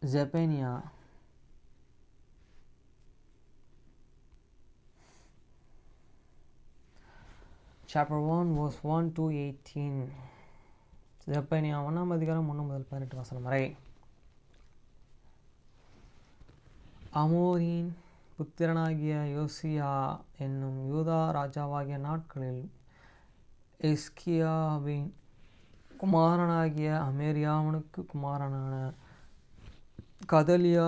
Zephaniah chapter 1 verse 1 to 18. Zephaniah 1 அதிகாரம் 1 முதல் 18 வசனம் வரை. ஆமோரின் புத்திரனாகிய யோசியா என்னும் யூதா ராஜாவாகிய நாட்களில் எஸ்கியாவின் குமாரனாகிய அமேரியாவனுக்கு குமாரனான கதலியா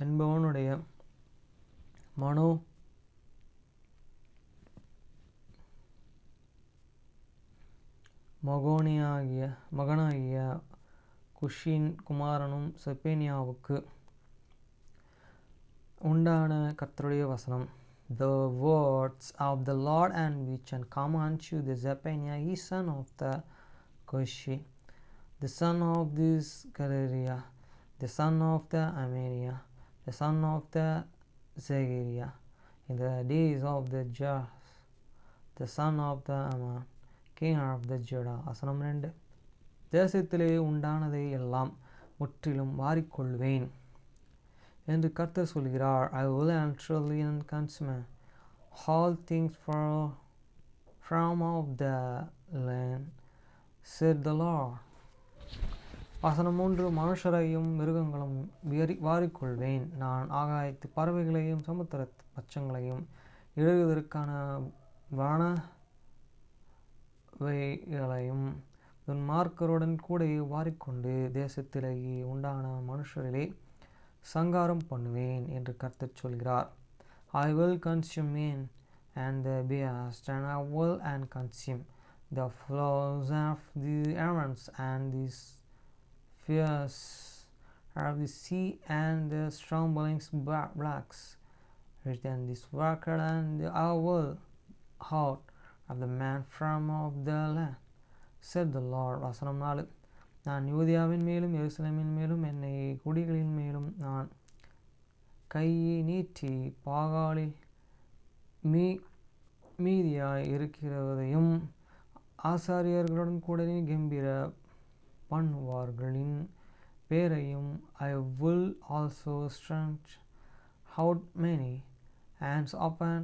என்பவனுடைய மகனாகிய குஷின் குமாரனும் செப்பேனியாவுக்கு உண்டான கர்த்தருடைய வசனம். The words of the Lord and which come unto the Zephaniah, his son of the Cushi, the son of this Gedaliah, the son of the Amariah, the son of the Zechariah, in the days of the Joas, the son of the Amon, king of the Judah. வசனம் 2. தேசத்திலே உண்டானதை எல்லாம் முற்றிலும் வாரிக்கொள்வேன் என்று கர்த்தர் சொல்கிறார். I will truly consume all things from of the land, said the Lord. வசனம் 3. மனுஷரையும் மிருகங்களும் வாரிக்கொள்வேன். நான் ஆகாயத்து பறவைகளையும் சமுத்திர பட்சங்களையும் இடுவதற்கான வனவைகளையும் துன்மார்க்கருடன் கூட வாரிக்கொண்டு தேசத்திலேயே உண்டான மனுஷரிலே சங்காரம் பண்ணுவேன் என்று கர்த்தர் சொல்கிறார். I will consume men and the beasts, and I will consume the flowers of the heavens and the fish of the sea and the stumbling blocks, written this worker, and I will out of the man from of the land, said the Lord. வசனம் 4. நான் யூதியாவின் மேலும் எருசலேமின் மேலும் என்னை குடிகளின் மேலும் நான் கையை நீட்டி பாகாலில் மீதியாய் இருக்கிறதையும் ஆசாரியர்களுடன் கூட கம்பீர பண்ணுவார்களின் பேரையும் I will also stretch out many hands upon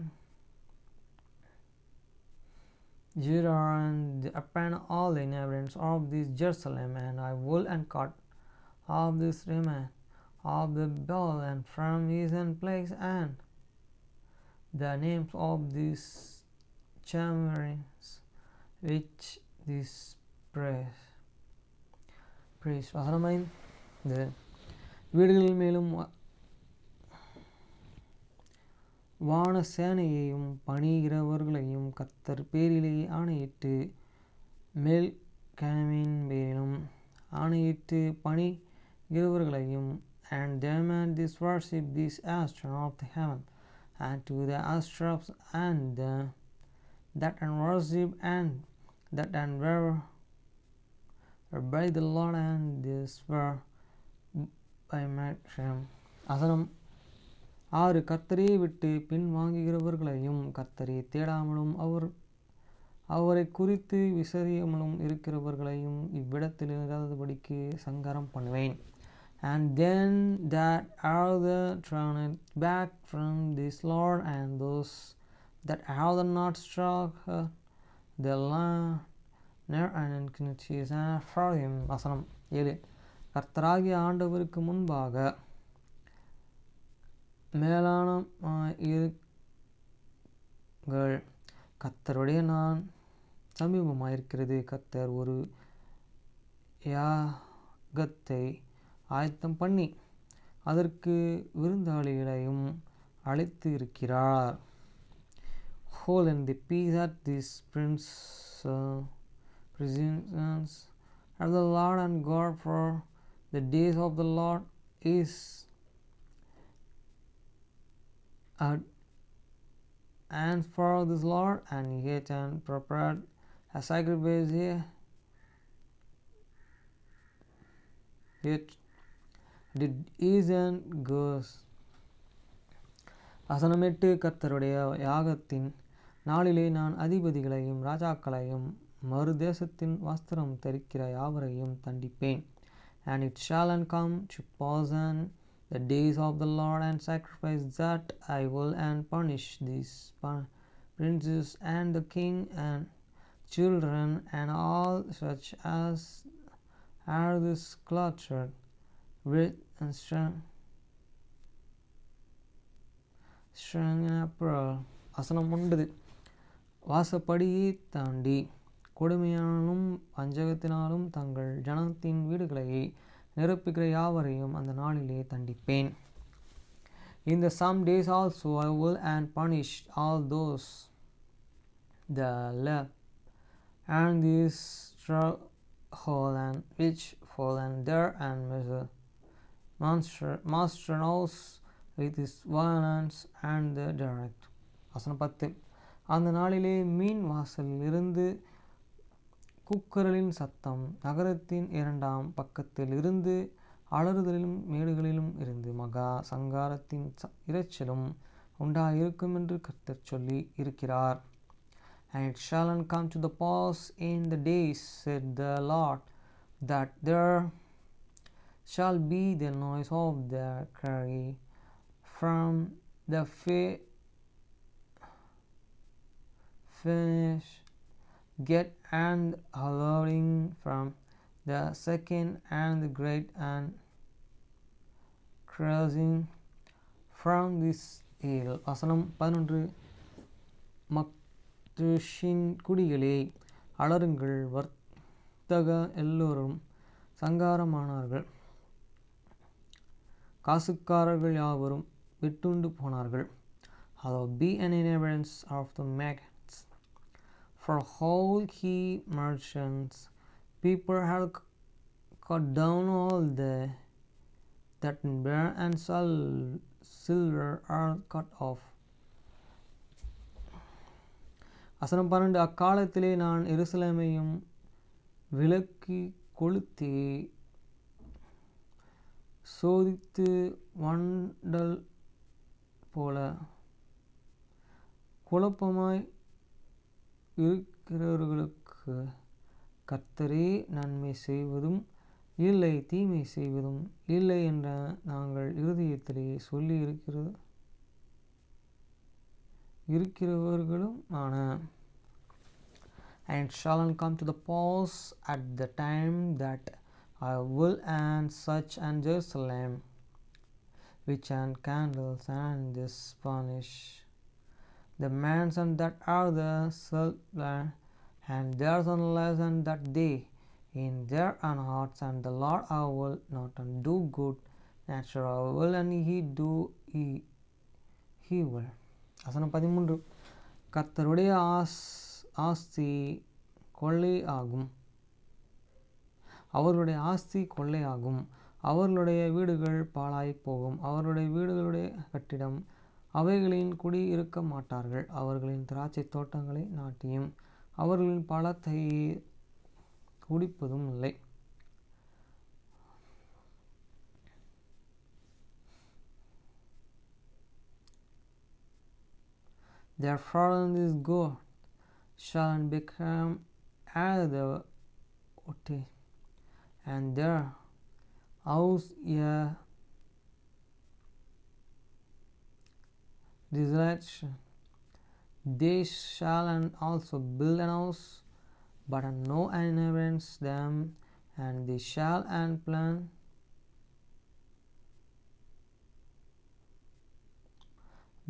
Judah and upon all the inhabitants of this Jerusalem, and I will cut off this remnant of the Baal and from his place, and the names of these chambers which this praise. வசனம் 5. வீடுகளின் மேலும் வான சேனையையும் பணிகிறவர்களையும் கர்த்தர் பேரிலே ஆணையிட்டு மேல் கனவின் பேரிலும் ஆணையிட்டு பணிகிறவர்களையும் and demand this worship this astra of the heaven and to the astros and that and worship and that and were by the Lord and this were by Matrim. வசனம் 6. கர்த்தரை விட்டு பின் வாங்குகிறவர்களையும் கர்த்தரை தேடாமலும் அவரை குறித்து விசாரியாமலும் இருக்கிறவர்களையும் இவ்விடத்தில் இராதபடிக்கு சங்காரம் பண்ணுவேன். And then that are the turned back from this Lord, and those that have not struck the land near and iniquities for him. வசனம் 7. கர்த்தராகிய ஆண்டவருக்கு முன்பாக மேலானமாயிருங்கள். கர்த்தருடைய நான் சமீபமாயிருக்கிறது. கர்த்தர் ஒரு யாகத்தை ஆயத்தம் பண்ணி அதற்கு விருந்தாளிகளையும் அழைத்து இருக்கிறார். Hold in the peace at this presence of the Lord and God, for the days of the Lord is and for this Lord, and yet and prepared a sacrifice here. Yet did isn't goes. வசனம் 8. கர்த்தருடைய யாகத்தின் நாளிலே நான் அதிபதிகளையும் ராஜாக்களையும் மறு தேசத்தின் வஸ்திரம் தரிக்கிற யாவரையும் தண்டிப்பேன். And it shall come to pass in the days of the Lord and sacrifice that I will and punish these princes and the king and children and all such as are this cluttered with and strong in apparel. வசனம் 9. வாசப்படியை தாண்டி கொடுமையாலும் வஞ்சகத்தினாலும் தங்கள் ஜனத்தின் வீடுகளை நிரப்புகிற யாவரையும் அந்த நாளிலே தண்டிப்பேன். In the some days also I will and punish all those that left and this stronghold and which fall and there and measure master knows with his violence and the direct. வசனம் 10. அந்த நாளிலே மீன் வாசலில் இருந்து கூக்குரலின் சத்தம் நகரத்தின் இரண்டாம் பக்கத்தில் இருந்து அலறுதலிலும் மேடுகளிலும் இருந்து மகா சங்காரத்தின் இரைச்சலும் உண்டாயிருக்கும் என்று கர்த்தர் சொல்லி இருக்கிறார். And it shall come to the pass in the days, said the Lord, that there shall be the noise of the cry from the finish get and howling from the second and the great and crushing from this hill. வசனம் 11. மக்தூஷின் குடிகளே அலறுங்கள், வர்த்தக எல்லோரும் சங்காரமானார்கள், காசுக்காரர்கள் யாவரும் விட்டுண்டு போனார்கள். Hallowed be an inheritance of the maggots, for whole he merchants people have cut down all that bear and silver are cut off. வசனம் 12. அக்காலத்திலே நான் எருசலேமையும் விலக்கி கொளுத்தி சோதித்து வண்டல் போல குழப்பமாய் இருக்கிறவர்களுக்கு கர்த்தரே நன்மை செய்வதும் இல்லை தீமை செய்வதும் இல்லை என்ற நாங்கள் இருதயத்திலே சொல்லி இருக்கிறவர்களும் ஆன. And shall come to the pass at the time that I will and such and Jerusalem which and candles and this punish the mansion that are the self-land and theirs unless and that they in their own hearts and the Lord I will not and do good natural I will and he do evil. வசனம் 13. கர்த்தருடைய ஆஸ்தி கொள்ளை ஆகும், அவர்களுடைய ஆஸ்தி கொள்ளையாகும், அவர்களுடைய வீடுகள் பாழாய் போகும், அவர்களுடைய வீடுகளுடைய கட்டிடம் அவைகளின் குடி இருக்க மாட்டார்கள், அவர்களின் திராட்சை தோட்டங்களை நாட்டியும் அவர்களின் பழத்தை குடிப்பதும் இல்லை. Therefore this God shall become as the otter, and their house a desolation. They shall and also build an house, but no inhabitants them, and they shall and plant,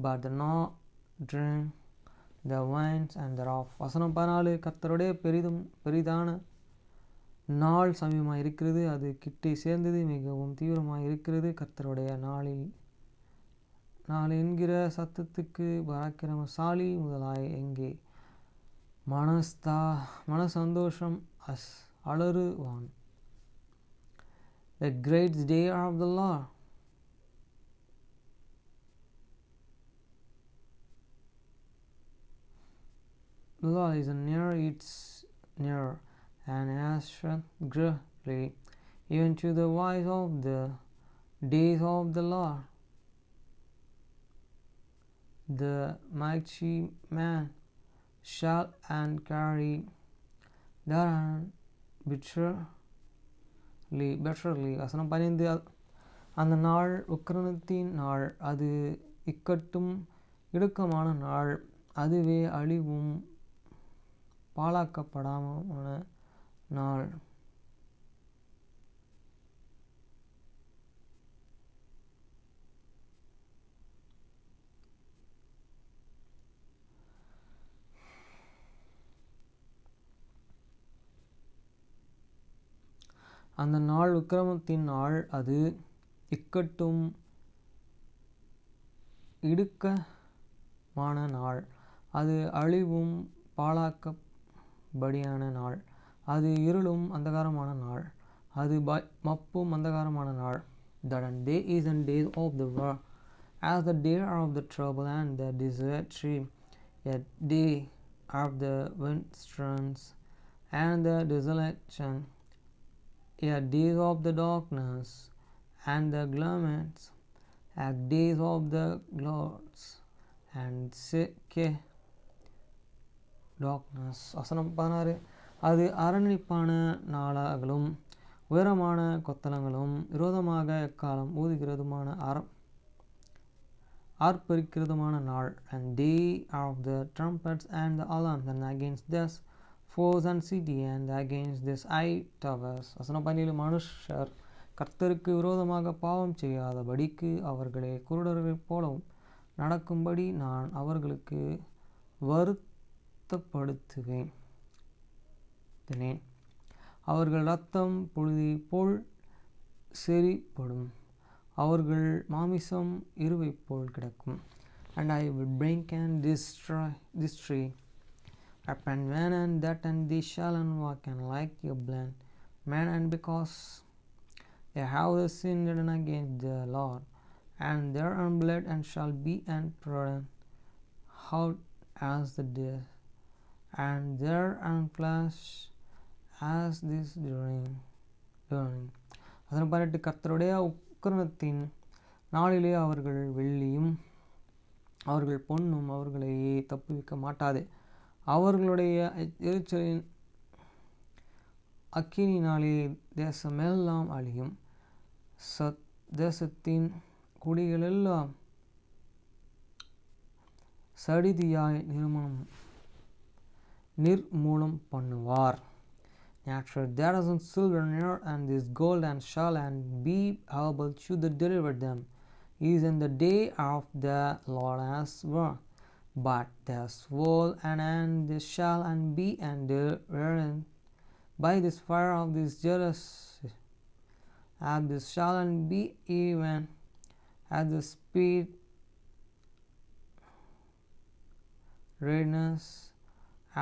but the not drink the wines and thereof. வசனம் 14. கர்த்தருடைய பெரிதான நாள் சமீபமாக இருக்கிறது, அது கிட்டே சேர்ந்தது, மிகவும் தீவிரமாக இருக்கிறது. கர்த்தருடைய நாள் என்கிற சத்தத்துக்கு பராக்கிரமசாலி முதலாய் எங்கே மன சந்தோஷம் அலறுவான். The great day of the Lord. The Lord is near, it's near, and has strength greatly, even to the voice of the days of the Lord. The mighty man shall and carry their bitter பெட்டர்லி. வசனம் 15, அந்த நாள் உக்கிரமத்தின் நாள், அது இக்கட்டும் இடுக்கமான நாள், அதுவே அழிவும் பாழாக்கப்படாமான நாள். அந்த நாள் உக்கிரமத்தின் நாள், அது இக்கட்டும் இடுக்கமான நாள், அது அழிவும் பாழாக்கப்படியான நாள், அது இருளும் அந்தகாரமான நாள், அது மப்பும் அந்தகாரமான நாள். That day is and days of the war, as the day of the trouble and the desertry, a day of the windstorms and the desolation, a days of the darkness and the glamours, a days of the clouds and thick darkness. வசனம் 16, அது அரணிப்பான நாளாகளும் உயரமான கொத்தளங்களும் விரோதமாக எக்காலம் ஊதுகிறதுமான ஆர்ப்பரிக்கிறதுமான நாள். And day of the trumpets and the alarms, and against this foes and city, and against this high towers. வசனம் 17, மனுஷர் கர்த்தருக்கு விரோதமாக பாவம் செய்யாதபடிக்கு அவர்களை குருடர்களைப் போலவும் நடக்கும்படி நான் அவர்களுக்கு வருத்தப்படுத்துவேன். அவர்கள் இரத்தம் புழுதி போல் செறிப்படும், அவர்கள் மாமிசம் இருவை போல் கிடக்கும். And I will break and destroy upon man and that, and they shall walk and like a blind man, and because they have sinned against the Lord, and their own blood and shall be and trodden out as the deer, and their own flesh as this during. அதன் 18, கர்த்தருடைய உக்கிரமத்தின் நாளிலே அவர்கள் வெள்ளியும் அவர்கள் பொன்னும் அவர்களை தப்புவிக்க மாட்டாது. அவர்களுடைய எரிச்சலின் அக்கினினாலே தேசமெல்லாம் அழியும். தேசத்தின் குடிகளெல்லாம் சடிதியாய் நிர்மூலம் பண்ணுவார். After there is silver near, and this gold and shall and be able to deliver them, is in the day of the Lord as well. But the sword and this shall and be and delivered by this fire of this jealousy, and this shall and be even as the speed readiness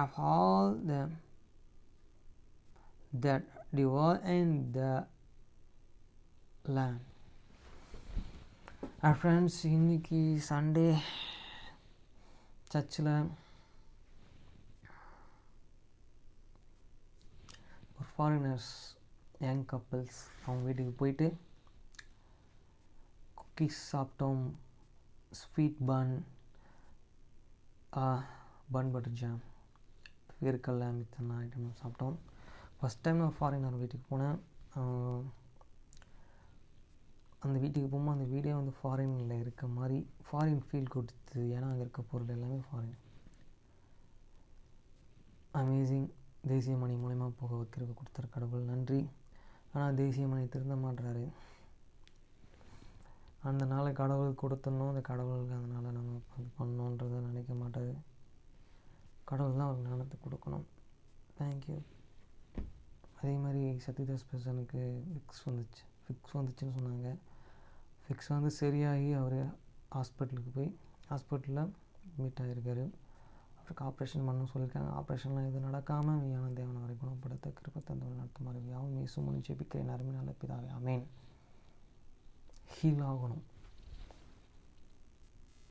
of all them that dwell in the land. Our friends, இன்னைக்கு Sunday சர்ச்சில் ஒரு foreigners young couples அவங்க வீட்டுக்கு போயிட்டு cookies சாப்பிட்டோம், sweet bun butter jam, வேர்க்கடலை மித்தன item சாப்பிட்டோம். First time நான் ஃபாரினர் வீட்டுக்கு போனேன். அந்த வீட்டுக்கு போகும்போது அந்த வீடே வந்து ஃபாரினில் இருக்க மாதிரி ஃபாரின் ஃபீல் கொடுத்து, ஏன்னா அங்கே இருக்க பொருள் எல்லாமே ஃபாரின். அமேசிங். தேசியமணி மூலயமா போக வைக்கிறது கொடுத்துற கடவுள் நன்றி. ஆனால் தேசியமணி திருந்த மாட்டுறாரு. அந்த நாளை கடவுள் கொடுத்துடணும், அந்த கடவுளுக்கு அதனால் நம்ம அது பண்ணணுன்றதை நினைக்க மாட்டார். கடவுள் தான் அவருக்கு ஞானத்தை கொடுக்கணும். தேங்க்யூ. அதே மாதிரி சத்யதாஸ் பிரசனுக்கு ஃபிக்ஸ் வந்துச்சுன்னு சொன்னாங்க. ஃபிக்ஸ் வந்து சரியாகி அவர் ஹாஸ்பிட்டலில் மீட் ஆகியிருக்காரு. அவருக்கு ஆப்ரேஷன் பண்ணணும்னு சொல்லியிருக்காங்க. ஆப்ரேஷன்லாம் எதுவும் நடக்காமல் மெய்யான தேவன் அவரை குணப்படுத்த கிருபை தந்தவரை நடத்துமாறு யாவும் இயேசு மூலம் ஜெபிக்கிறேன். அருமையான பிதாவே, ஆமென். ஹீல் ஆகணும்.